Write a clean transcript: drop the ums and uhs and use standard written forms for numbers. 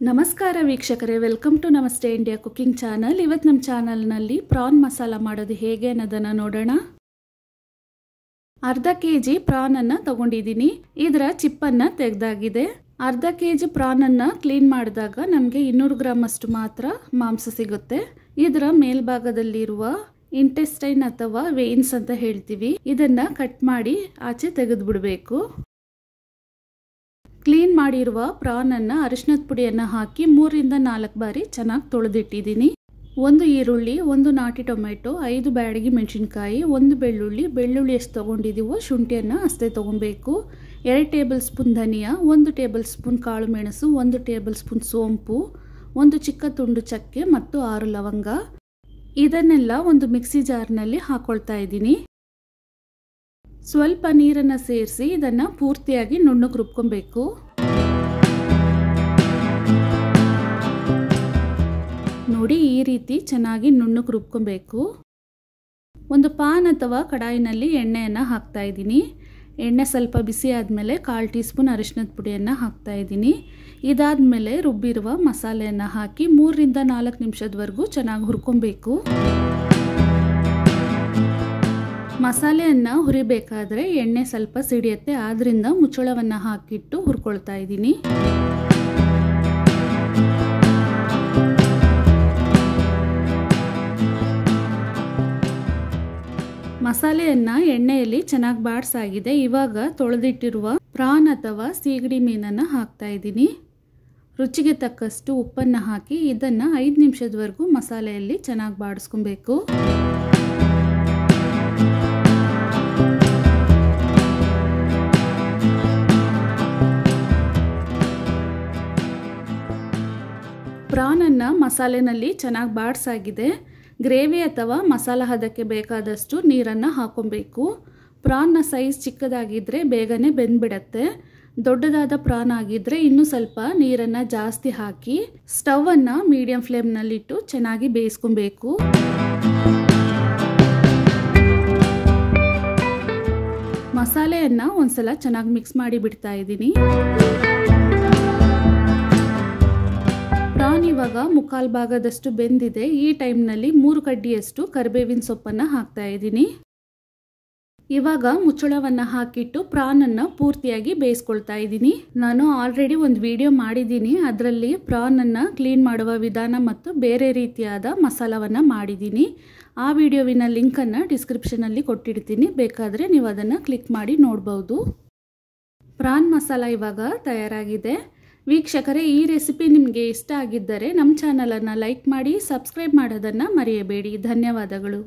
ನಮಸ್ಕಾರ ವೀಕ್ಷಕರೇ, welcome to ನಮಸ್ತೆ ಇಂಡಿಯಾ ಕುಕಿಂಗ್ ಚಾನಲ್. ಇವತ್ತು ನಮ್ಮ ಚಾನಲ್ನಲ್ಲಿ ಪ್ರಾನ್ ಮಸಾಲ ಮಾಡೋದು ಹೇಗೆ ಅನ್ನೋದನ್ನು ನೋಡೋಣ. ಅರ್ಧ ಕೆಜಿ ಪ್ರಾನನ್ನು ತಗೊಂಡಿದ್ದೀನಿ. ಇದರ ಚಿಪ್ಪನ್ನು ತೆಗೆದಾಗಿದೆ. ಅರ್ಧ ಕೆಜಿ ಪ್ರಾನನ್ನು ಕ್ಲೀನ್ ಮಾಡಿದಾಗ ನಮಗೆ 200 ಗ್ರಾಮ್ ಅಷ್ಟು ಮಾತ್ರ ಮಾಂಸ ಸಿಗುತ್ತೆ. ಇದರ ಮೇಲ್ಭಾಗದಲ್ಲಿರುವ ಇಂಟೆಸ್ಟೈನ್ ಅಥವಾ ವೇನ್ಸ್ ಅಂತ ಹೇಳ್ತೀವಿ, ಇದನ್ನ ಕಟ್ ಮಾಡಿ ಆಚೆ ತೆಗೆದು ಬಿಡಬೇಕು. ಕ್ಲೀನ್ ಮಾಡಿರುವ ಪ್ರಾನನ್ನು ಅರಿಶಿನದ ಪುಡಿಯನ್ನು ಹಾಕಿ 3 ರಿಂದ 4 ಬಾರಿ ಚೆನ್ನಾಗಿ ತೊಳೆದಿಟ್ಟಿದ್ದೀನಿ. 1 ಈರುಳ್ಳಿ, 1 ನಾಟಿ ಟೊಮೆಟೊ, 5 ಬ್ಯಾಡಗಿ ಮೆಣಸಿನಕಾಯಿ, 1 ಬೆಳ್ಳುಳ್ಳಿ ಎಷ್ಟು ತೊಗೊಂಡಿದ್ದೀವೋ ಶುಂಠಿಯನ್ನು ಅಷ್ಟೇ ತೊಗೊಬೇಕು. 2 ಟೇಬಲ್ ಸ್ಪೂನ್ ಧನಿಯಾ, 1 ಟೇಬಲ್ ಸ್ಪೂನ್ ಕಾಳು ಮೆಣಸು, 1 ಟೇಬಲ್ ಸ್ಪೂನ್ ಸೋಂಪು, 1 ಚಿಕ್ಕ ತುಂಡು ಚಕ್ಕೆ ಮತ್ತು 6 ಲವಂಗ. ಇದನ್ನೆಲ್ಲ ಒಂದು ಮಿಕ್ಸಿ ಜಾರ್ನಲ್ಲಿ ಹಾಕೊಳ್ತಾ ಇದ್ದೀನಿ. ಸ್ವಲ್ಪ ನೀರನ್ನು ಸೇರಿಸಿ ಇದನ್ನು ಪೂರ್ತಿಯಾಗಿ ನುಣ್ಣಗೆ ರುಬ್ಕೊಬೇಕು. ನೋಡಿ, ಈ ರೀತಿ ಚೆನ್ನಾಗಿ ನುಣ್ಣಗೆ ರುಬ್ಕೊಬೇಕು. ಒಂದು ಪಾನ್ ಅಥವಾ ಕಡಾಯಿನಲ್ಲಿ ಎಣ್ಣೆಯನ್ನು ಹಾಕ್ತಾ ಇದ್ದೀನಿ. ಎಣ್ಣೆ ಸ್ವಲ್ಪ ಬಿಸಿ ಆದಮೇಲೆ 1/4 ಟೀ ಸ್ಪೂನ್ ಅರಿಶಿನದ ಪುಡಿಯನ್ನು ಹಾಕ್ತಾ ಇದ್ದೀನಿ. ಇದಾದಮೇಲೆ ರುಬ್ಬಿರುವ ಮಸಾಲೆಯನ್ನು ಹಾಕಿ 3 ರಿಂದ 4 ನಿಮಿಷದವರೆಗೂ ಚೆನ್ನಾಗಿ ಹುರ್ಕೊಬೇಕು. ಮಸಾಲೆಯನ್ನು ಹುರಿಬೇಕಾದ್ರೆ ಎಣ್ಣೆ ಸ್ವಲ್ಪ ಸಿಡಿಯುತ್ತೆ, ಆದ್ರಿಂದ ಮುಚ್ಚಳವನ್ನು ಹಾಕಿಟ್ಟು ಹುರ್ಕೊಳ್ತಾ ಇದ್ದೀನಿ. ಮಸಾಲೆಯನ್ನು ಎಣ್ಣೆಯಲ್ಲಿ ಚೆನ್ನಾಗಿ ಬಾಡಿಸಾಗಿದೆ. ಇವಾಗ ತೊಳೆದಿಟ್ಟಿರುವ ಪ್ರಾನ್ ಅಥವಾ ಸೀಗಡಿ ಮೀನನ್ನು ಹಾಕ್ತಾ ಇದ್ದೀನಿ. ರುಚಿಗೆ ತಕ್ಕಷ್ಟು ಉಪ್ಪನ್ನು ಹಾಕಿ ಇದನ್ನು 5 ನಿಮಿಷದವರೆಗೂ ಮಸಾಲೆಯಲ್ಲಿ ಚೆನ್ನಾಗಿ ಬಾಡಿಸ್ಕೊಬೇಕು. ಪ್ರಾನನ್ನು ಮಸಾಲೆನಲ್ಲಿ ಚೆನ್ನಾಗಿ ಬಾಡಿಸಾಗಿದೆ. ಗ್ರೇವಿ ಅಥವಾ ಮಸಾಲ ಹದಕ್ಕೆ ಬೇಕಾದಷ್ಟು ನೀರನ್ನು ಹಾಕೊಬೇಕು. ಪ್ರಾನ್ನ ಸೈಜ್ ಚಿಕ್ಕದಾಗಿದ್ದರೆ ಬೇಗನೆ ಬೆಂದ್ಬಿಡತ್ತೆ. ದೊಡ್ಡದಾದ ಪ್ರಾನ್ ಆಗಿದ್ದರೆ ಇನ್ನೂ ಸ್ವಲ್ಪ ನೀರನ್ನು ಜಾಸ್ತಿ ಹಾಕಿ ಸ್ಟವನ್ನು ಮೀಡಿಯಂ ಫ್ಲೇಮ್ನಲ್ಲಿಟ್ಟು ಚೆನ್ನಾಗಿ ಬೇಯಿಸ್ಕೊಬೇಕು. ಮಸಾಲೆಯನ್ನು ಒಂದ್ಸಲ ಚೆನ್ನಾಗಿ ಮಿಕ್ಸ್ ಮಾಡಿ ಬಿಡ್ತಾ ಇದ್ದೀನಿ. ಪ್ರಾನ್ ಇವಾಗ 1/4 ಭಾಗದಷ್ಟು ಬೆಂದಿದೆ. ಈ ಟೈಮ್ನಲ್ಲಿ 3 ಕಡ್ಡಿಯಷ್ಟು ಕರಿಬೇವಿನ ಸೊಪ್ಪನ್ನು ಹಾಕ್ತಾ ಇದ್ದೀನಿ. ಇವಾಗ ಮುಚ್ಚಳವನ್ನು ಹಾಕಿಟ್ಟು ಪ್ರಾನನ್ನು ಪೂರ್ತಿಯಾಗಿ ಬೇಯಿಸ್ಕೊಳ್ತಾ ಇದ್ದೀನಿ. ನಾನು ಆಲ್ರೆಡಿ ಒಂದು ವಿಡಿಯೋ ಮಾಡಿದ್ದೀನಿ. ಅದರಲ್ಲಿ ಪ್ರಾನನ್ನು ಕ್ಲೀನ್ ಮಾಡುವ ವಿಧಾನ ಮತ್ತು ಬೇರೆ ರೀತಿಯಾದ ಮಸಾಲವನ್ನು ಮಾಡಿದ್ದೀನಿ. ಆ ವಿಡಿಯೋವಿನ ಲಿಂಕನ್ನು ಡಿಸ್ಕ್ರಿಪ್ಷನಲ್ಲಿ ಕೊಟ್ಟಿರ್ತೀನಿ, ಬೇಕಾದರೆ ನೀವು ಅದನ್ನು ಕ್ಲಿಕ್ ಮಾಡಿ ನೋಡ್ಬೋದು. ಪ್ರಾನ್ ಮಸಾಲ ಇವಾಗ ತಯಾರಾಗಿದೆ. ವೀಕ್ಷಕರೇ, ಈ ರೆಸಿಪಿ ನಿಮಗೆ ಇಷ್ಟ ಆಗಿದ್ದರೆ ನಮ್ಮ ಚಾನಲನ್ನು ಲೈಕ್ ಮಾಡಿ, ಸಬ್ಸ್ಕ್ರೈಬ್ ಮಾಡೋದನ್ನು ಮರೆಯಬೇಡಿ. ಧನ್ಯವಾದಗಳು.